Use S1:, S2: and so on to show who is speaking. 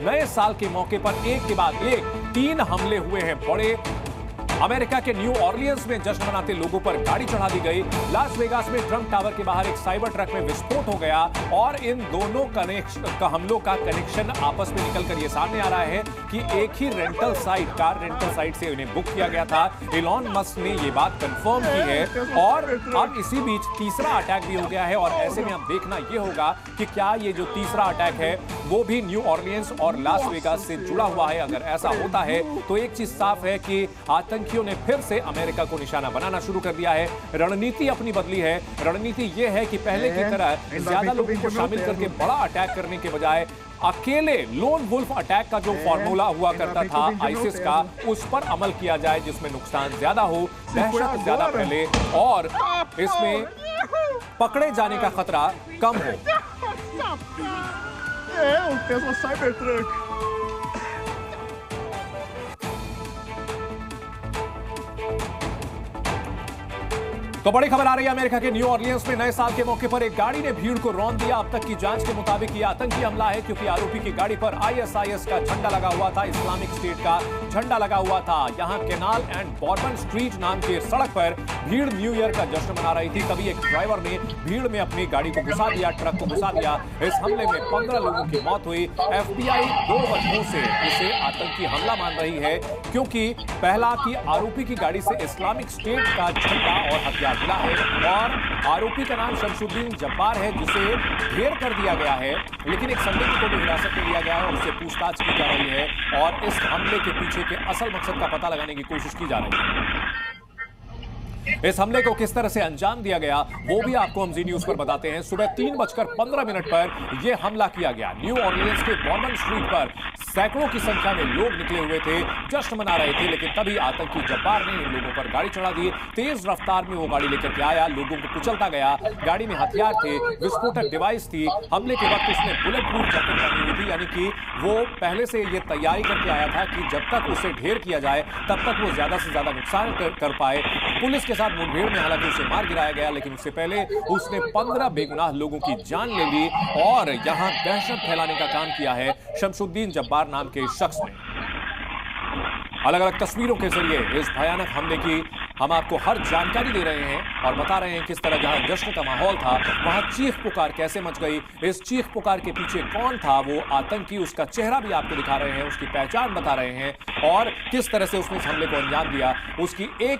S1: नए साल के मौके पर एक के बाद एक 3 हमले हुए हैं। बड़े अमेरिका के न्यू ऑर्लियंस में जश्न मनाते लोगों पर गाड़ी चढ़ा दी गई। लास वेगास में ट्रम्प टावर के बाहर एक साइबर ट्रक में विस्फोट हो गया और इन दोनों हमलों का कनेक्शन आपस में निकलकर यह सामने आ रहा है कि एक ही कार रेंटल साइट से इन्हें बुक किया गया था। इलॉन मस्क ने यह बात कंफर्म की है और अब इसी बीच तीसरा अटैक भी हो गया है और ऐसे में अब देखना यह होगा कि क्या ये जो तीसरा अटैक है वो भी न्यू ऑर्लियंस और लास वेगास से जुड़ा हुआ है। अगर ऐसा होता है तो एक चीज साफ है कि आतंकियों ने फिर से अमेरिका को निशाना बनाना शुरू कर दिया है। रणनीति अपनी बदली है। रणनीति यह है कि पहले की तरह ज्यादा लोगों को शामिल करके बड़ा अटैक करने के बजाय अकेले लोन वुल्फ अटैक का जो फॉर्मूला हुआ करता था आईसिस का, उस पर अमल किया जाए जिसमें नुकसान ज्यादा हो, दहशत ज्यादा फैले और इसमें पकड़े जाने का खतरा कम हो।
S2: um Tesla Cybertruck.
S1: तो बड़ी खबर आ रही है अमेरिका के न्यू ऑर्लियंस में नए साल के मौके पर एक गाड़ी ने भीड़ को रौंद दिया। अब तक की जांच के मुताबिक यह आतंकी हमला है क्योंकि आरोपी की गाड़ी पर आईएसआईएस का झंडा लगा हुआ था, इस्लामिक स्टेट का झंडा लगा हुआ था। यहां कैनाल एंड बॉर्बन स्ट्रीट नाम के सड़क पर भीड़ न्यू ईयर का जश्न मना रही थी। तभी एक ड्राइवर ने भीड़ में अपनी गाड़ी को घुसा दिया, ट्रक को घुसा दिया। इस हमले में 15 लोगों की मौत हुई। एफबीआई 2 वजहों से इसे आतंकी हमला मान रही है क्योंकि पहला कि आरोपी की गाड़ी से इस्लामिक स्टेट का झंडा और हथियार मिला है और आरोपी का नाम शमशुद्दीन जब्बार है जिसे ढेर कर दिया गया है, लेकिन एक संदिग्ध को भी हिरासत में लिया गया है और उससे पूछताछ की जा रही है और इस हमले के पीछे के असल मकसद का पता लगाने की कोशिश की जा रही है। इस हमले को किस तरह से अंजाम दिया गया वो भी आपको हम जी न्यूज पर बताते हैं। सुबह 3:15 पर यह हमला किया गया। न्यू ऑर्लियंस के बॉर्बन स्ट्रीट पर सैकड़ों की संख्या में लोग निकले हुए थे, जश्न मना रहे थे, लेकिन तभी आतंकी जब्बार ने इन लोगों पर गाड़ी चढ़ा दी। तेज रफ्तार में वो गाड़ी लेकर के आया, लोगों को कुचलता गया। गाड़ी में हथियार थे, विस्फोटक डिवाइस थी। हमले के वक्त उसने बुलेट प्रूफ जैकेट पहनी हुई थी, यानी कि वो पहले से ये तैयारी करके आया था कि जब तक उसे ढेर किया जाए तब तक वो ज्यादा से ज्यादा नुकसान कर पाए। पुलिस के साथ मुठभेड़ में हालांकि उसे मार गिराया गया, लेकिन उससे पहले उसने 15 बेगुनाह लोगों की जान ले ली और यहां दहशत फैलाने का काम किया है शमशुद्दीन जब्बार नाम के शख्स ने। अलग अलग तस्वीरों के जरिए इस भयानक हमले की हम आपको हर जानकारी दे रहे हैं और बता रहे हैं किस तरह जहां जश्न का माहौल था वहां चीख पुकार कैसे मच गई। इस चीख पुकार के पीछे कौन था वो आतंकी, उसका चेहरा भी आपको दिखा रहे हैं, उसकी पहचान बता रहे हैं और किस तरह से उसने इस हमले को अंजाम दिया उसकी एक